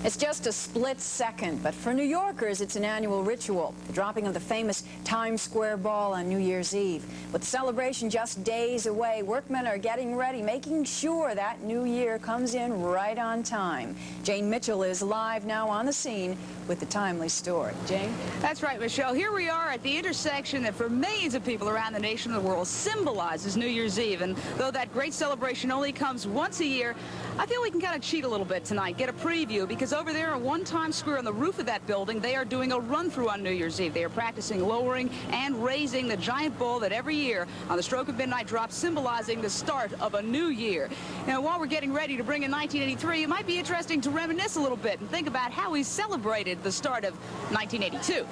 It's just a split second, but for New Yorkers, it's an annual ritual, the dropping of the famous Times Square ball on New Year's Eve. With the celebration just days away, workmen are getting ready, making sure that new year comes in right on time. Jane Mitchell is live now on the scene with the timely story. Jane? That's right, Michelle. Here we are at the intersection that for millions of people around the nation and the world symbolizes New Year's Eve. And though that great celebration only comes once a year, I feel we can kind of cheat a little bit tonight, get a preview, because over there on One Times Square on the roof of that building, they are doing a run-through on New Year's Eve. They are practicing lowering and raising the giant ball that every year on the stroke of midnight drops, symbolizing the start of a new year. Now, while we're getting ready to bring in 1983, it might be interesting to reminisce a little bit and think about how we celebrated the start of 1982.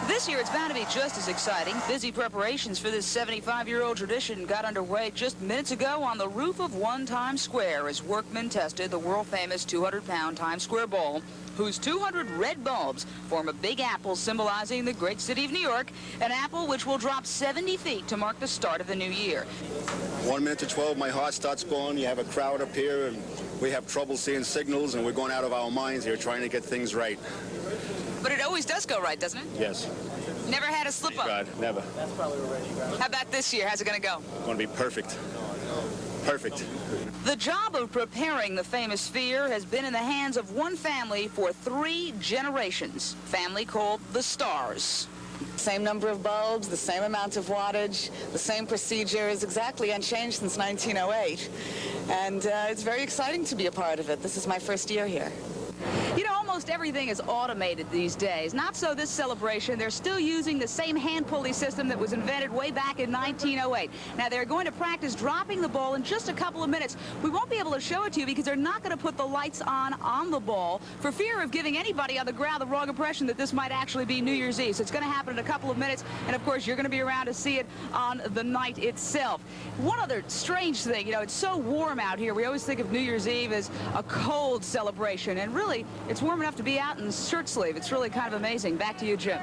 This year, it's bound to be just as exciting. Busy preparations for this 75-year-old tradition got underway just minutes ago on the roof of One Times Square as workmen tested the world-famous 200-pound Times Square ball, whose 200 red bulbs form a big apple symbolizing the great city of New York, an apple which will drop 70 feet to mark the start of the new year. 1 minute to 12, my heart starts going. You have a crowd up here, and we have trouble seeing signals, and we're going out of our minds here trying to get things right. But it always does go right, doesn't it? Yes. Never had a slip-up? God, never. How about this year? How's it going to go? Going to be perfect. Perfect. The job of preparing the famous sphere has been in the hands of one family for 3 generations, family called the Stars. Same number of bulbs, the same amount of wattage, the same procedure is exactly unchanged since 1908. And it's very exciting to be a part of it. This is my first year here. You know, almost everything is automated these days. Not so this celebration. They're still using the same hand pulley system that was invented way back in 1908. Now, they're going to practice dropping the ball in just a couple of minutes. We won't be able to show it to you because they're not going to put the lights on the ball for fear of giving anybody on the ground the wrong impression that this might actually be New Year's Eve. So it's going to happen in a couple of minutes, and of course, you're going to be around to see it on the night itself. One other strange thing, you know, it's so warm out here. We always think of New Year's Eve as a cold celebration, and really, it's warm enough to be out in shirt sleeve. It's really kind of amazing. Back to you, Jim.